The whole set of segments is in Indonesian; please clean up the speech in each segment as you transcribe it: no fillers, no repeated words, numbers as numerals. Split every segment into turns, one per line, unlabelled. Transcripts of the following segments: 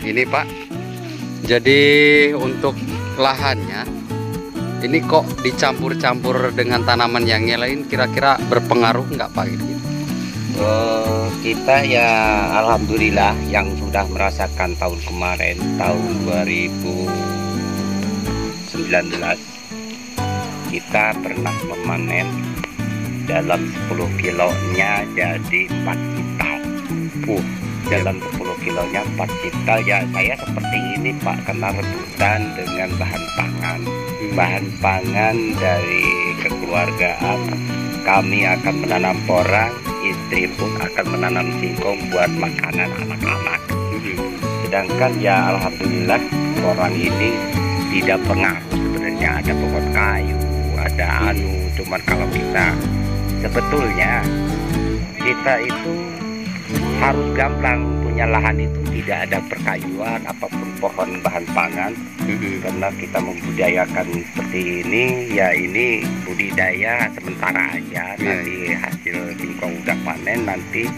Ini Pak, jadi untuk lahannya ini kok dicampur-campur dengan tanaman yang lain, kira-kira berpengaruh nggak Pak?
Kita ya alhamdulillah yang sudah merasakan tahun kemarin, tahun 2019 kita pernah memanen dalam 10 kilonya jadi 4 kintal. Dalam 10 kilonya 4 kintal ya. Saya seperti ini Pak, kena rebutan dengan bahan pangan dari kekeluargaan. Kami akan menanam porang, istri pun akan menanam singkong buat makanan anak-anak. Sedangkan ya alhamdulillah porang ini tidak pengaruh sebenarnya. Ada pohon kayu, ada cuman kalau kita sebetulnya kita itu harus gampang punya lahan itu, tidak ada perkayuan apapun pohon bahan pangan. Karena kita membudidayakan seperti ini ya, ini budidaya sementara aja. Nanti hasil singkong udah panen, nanti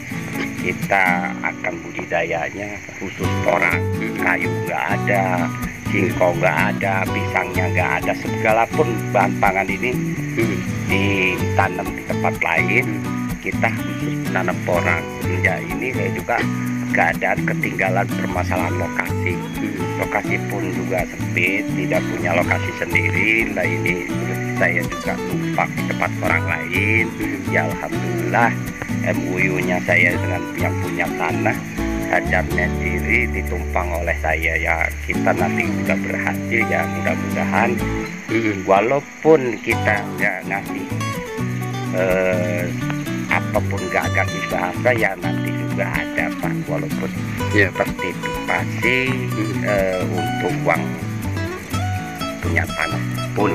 kita akan budidayanya khusus porang. Kayu nggak ada, singkong nggak ada, pisangnya nggak ada, segala pun bahan pangan ini ditanam di tempat lain. Kita khusus menanam porang. Semenjak ini saya juga keadaan ketinggalan permasalahan lokasi. Lokasi pun juga sempit, tidak punya lokasi sendiri. Nah ini saya juga numpang di tempat orang lain. Ya alhamdulillah MOU-nya saya dengan yang punya tanah, hajarnya sendiri ditumpang oleh saya. Ya kita nanti juga berhasil ya, mudah-mudahan. Walaupun kita nggak ngasih apapun nggak kasih bahasa ya, nanti juga ada Pak, walaupun partisipasi untuk uang punya tanah pun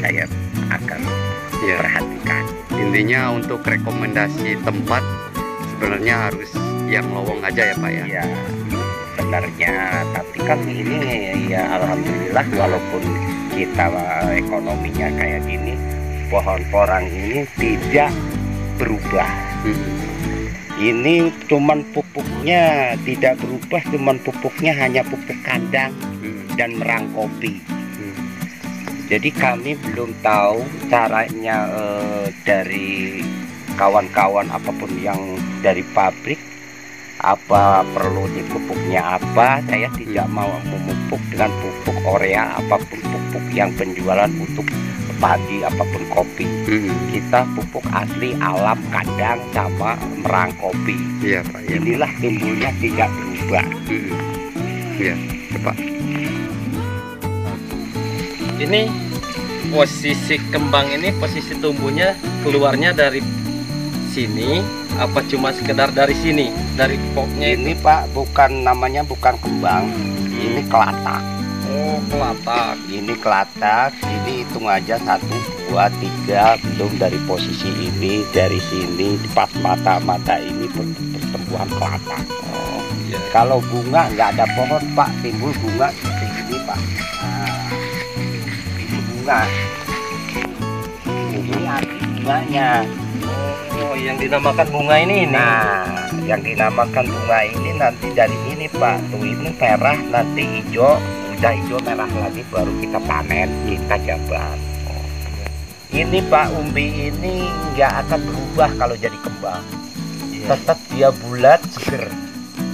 saya akan perhatikan.
Intinya untuk rekomendasi tempat sebenarnya harus yang lowong aja ya Pak ya?
Ya benarnya, tapi kan ini ya alhamdulillah walaupun kita ekonominya kayak gini, pohon porang ini tidak berubah. Ini cuman pupuknya tidak berubah, cuman pupuknya hanya pupuk kandang dan merang kopi. Jadi kami belum tahu caranya dari kawan-kawan apapun yang dari pabrik, apa perlu di pupuknya apa. Saya tidak mau memupuk dengan pupuk urea apapun pupuk yang penjualan untuk padi apapun kopi. Kita pupuk asli alam kandang sama merang kopi.
Iya Pak. Ya.
Inilah timbulnya tidak berubah.
Iya Pak.
Ini posisi kembang ini, posisi tumbuhnya keluarnya dari sini apa cuma sekedar dari sini, dari pokoknya
Ini Pak bukan namanya, bukan kembang. Ini kelatak.
Oh kelatak.
Ini kelatak. Ini hitung aja 1, 2, 3, belum dari posisi ini, dari sini pas mata-mata ini pertumbuhan kelatak.
Oh iya.
Kalau bunga nggak ada pohon Pak, timbul bunga seperti ini Pak. Nah, ini bunga. Ini arti bunganya.
Oh yang dinamakan bunga ini.
Nah, yang dinamakan bunga ini nanti dari ini Pak. Tuh ini merah, nanti hijau. Udah hijau merah lagi baru kita panen, kita jabat. Ini Pak, umbi ini nggak akan berubah kalau jadi kembang. Tetap dia bulat, seger.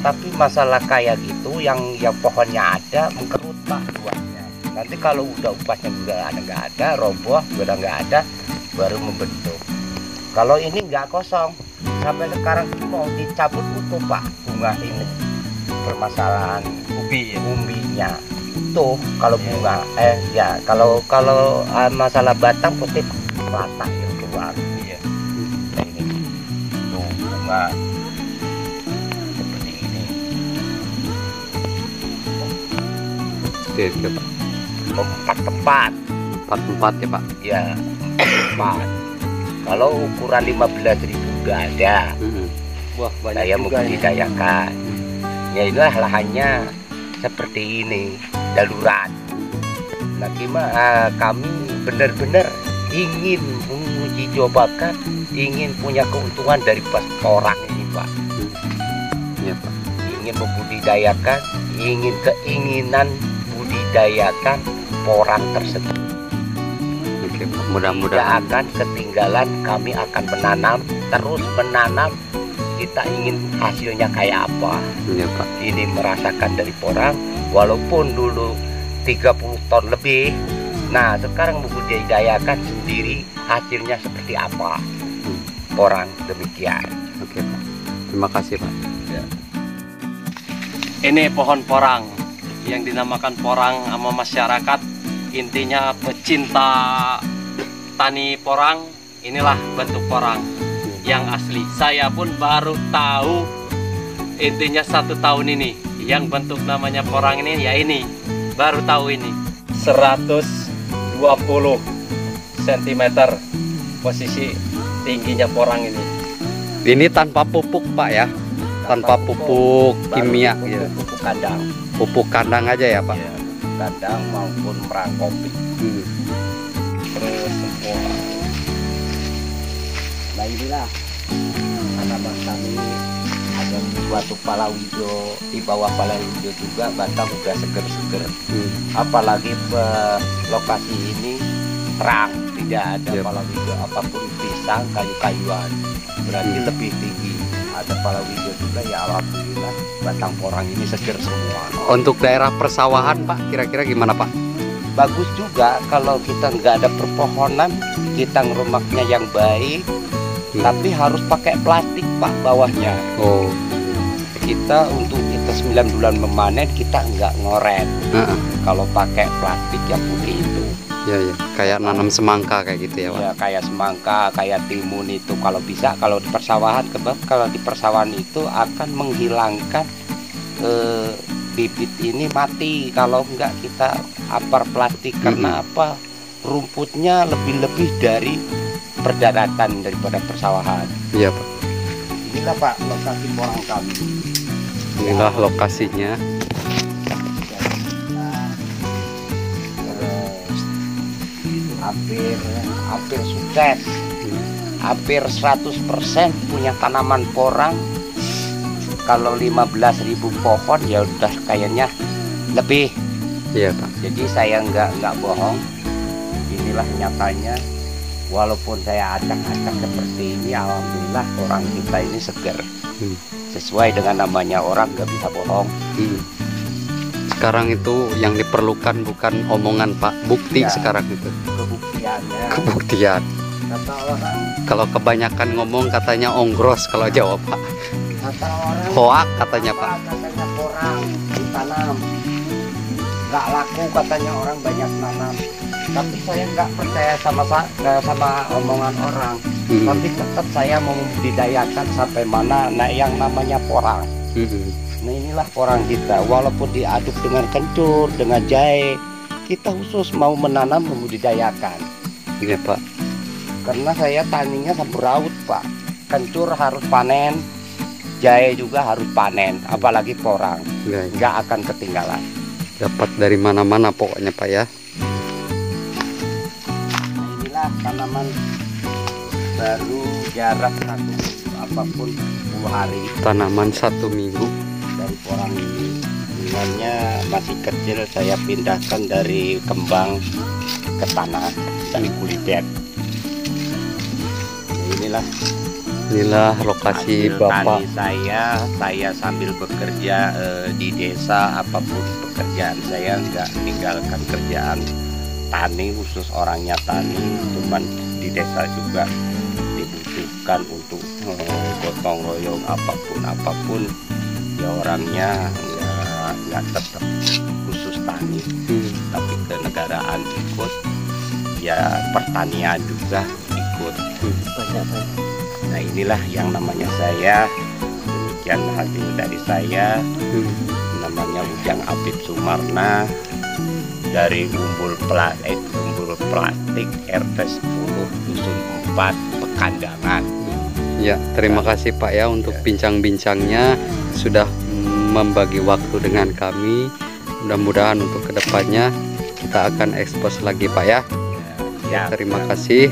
Tapi masalah kayak gitu yang pohonnya ada mengkerut Pak buahnya. Nanti kalau udah upahnya juga nggak ada, roboh udah nggak ada, baru membentuk. Kalau ini nggak kosong, sampai sekarang mau dicabut utuh Pak bunga ini. Permasalahan umbinya. Tuh kalau bunga ya kalau masalah batang putih rata yang keluar. Nah, ini tuh bunga seperti ini.
Oke Pak.
Tempat
Empat ya Pak.
ya tempat. Kalau ukuran 15.000 nggak ada.
Wah banyak
Saya
juga ini.
membudidayakan. Ya inilah lahannya seperti ini, darurat. Nah gimana kami benar-benar ingin menguji cobakan, ingin punya keuntungan dari pas porang ini Pak.
Iya Pak.
Ingin membudidayakan, keinginan budidayakan porang tersebut.
Oke, Pak.
Tidak
Mudah-mudahan.
akan ketinggalan, kami akan menanam, terus menanam. Kita ingin hasilnya kayak apa.
Iya, Pak.
Ini merasakan dari porang, walaupun dulu 30 ton lebih. Nah, sekarang membudidayakan sendiri, hasilnya seperti apa. Porang demikian.
Oke, Pak. Terima kasih, Pak.
Ini pohon porang yang dinamakan porang sama masyarakat. Intinya pecinta tani porang, inilah bentuk porang yang asli. Saya pun baru tahu intinya 1 tahun ini yang bentuk namanya porang ini, ya ini baru tahu ini 120 cm posisi tingginya porang ini.
Ini tanpa pupuk, Pak ya? Tanpa pupuk kimia gitu.
Pupuk kandang.
Pupuk kandang aja ya, Pak?
Ya, pupuk kandang maupun merangkopi.
Terus semua.
Nah inilah tanaman kami, ada suatu palawija, di bawah palawija juga batang udah seger-seger. Apalagi lokasi ini terang, tidak ada
Yep.
palawija apapun, pisang, kayu-kayuan, berarti lebih tinggi. Ada palawija juga, ya alhamdulillah batang porang ini seger semua.
Untuk daerah persawahan, Pak, kira-kira gimana, Pak?
Bagus juga kalau kita nggak ada perpohonan, kita ngerumaknya yang baik. Tapi harus pakai plastik, Pak, bawahnya.
Oh,
Kita untuk kita 9 bulan memanen, kita nggak ngoret. Kalau pakai plastik yang putih itu,
ya, kayak nanam semangka kayak gitu ya, Pak?
ya kayak semangka, kayak timun itu. Kalau bisa, kalau di persawahan, kalau di persawahan itu akan menghilangkan bibit ini mati. Kalau nggak kita apar plastik, karena apa? Rumputnya lebih dari perdaratan daripada persawahan.
Iya, Pak.
Inilah, Pak, lokasi porang kami.
Inilah lokasinya.
Hampir sukses, hampir 100% punya tanaman porang. Kalau 15.000 pohon ya udah kayaknya lebih.
Iya, Pak.
Jadi saya nggak bohong. Inilah nyatanya. Walaupun saya acak-acak seperti ini, alhamdulillah orang kita ini seger. Sesuai dengan namanya, orang nggak bisa bohong.
Sekarang itu yang diperlukan bukan omongan, Pak, bukti.
Ya.
Sekarang itu
Kebuktiannya,
kebuktian.
kata orang,
Kalau kebanyakan ngomong katanya ongros kalau Jawa, Pak.
kata orang
Hoak katanya, Pak.
katanya porang ditanam nggak laku, katanya orang banyak nanam. Tapi saya nggak percaya sama omongan orang. Tapi tetap saya mau membudidayakan sampai mana. Nah, yang namanya porang, nah inilah porang kita. Walaupun diaduk dengan kencur, dengan jahe, kita khusus mau menanam, membudidayakan.
Iya, Pak.
Karena saya taninya sampuraut, Pak. Kencur harus panen, jahe juga harus panen, apalagi porang.
Iya.
Nggak akan ketinggalan.
Dapat dari mana-mana pokoknya, Pak ya.
Nah, inilah tanaman baru jarak 1 minggu, apapun 10 hari
Tanaman 1 minggu.
dari porang ini. Bunganya masih kecil, saya pindahkan dari kembang ke tanah, dari kulitnya. Nah,
Inilah lokasi
hasil
Bapak.
tani saya sambil bekerja di desa, apapun pekerjaan saya nggak meninggalkan kerjaan tani, khusus orangnya tani. Cuman di desa juga dibutuhkan untuk gotong royong apapun ya, orangnya nggak tetap khusus tani, tapi kenegaraan ikut, ya pertanian juga ikut. Nah, inilah yang namanya saya. Demikian hasil dari saya. Namanya Ujang Apip Sumarna, dari Umbul Plastik RT 10 Dusun 4 Pekandangan.
Ya, terima kasih Pak ya untuk bincang-bincangnya, sudah membagi waktu dengan kami. Mudah-mudahan untuk kedepannya kita akan ekspos lagi, Pak ya.
Ya,
Terima kasih.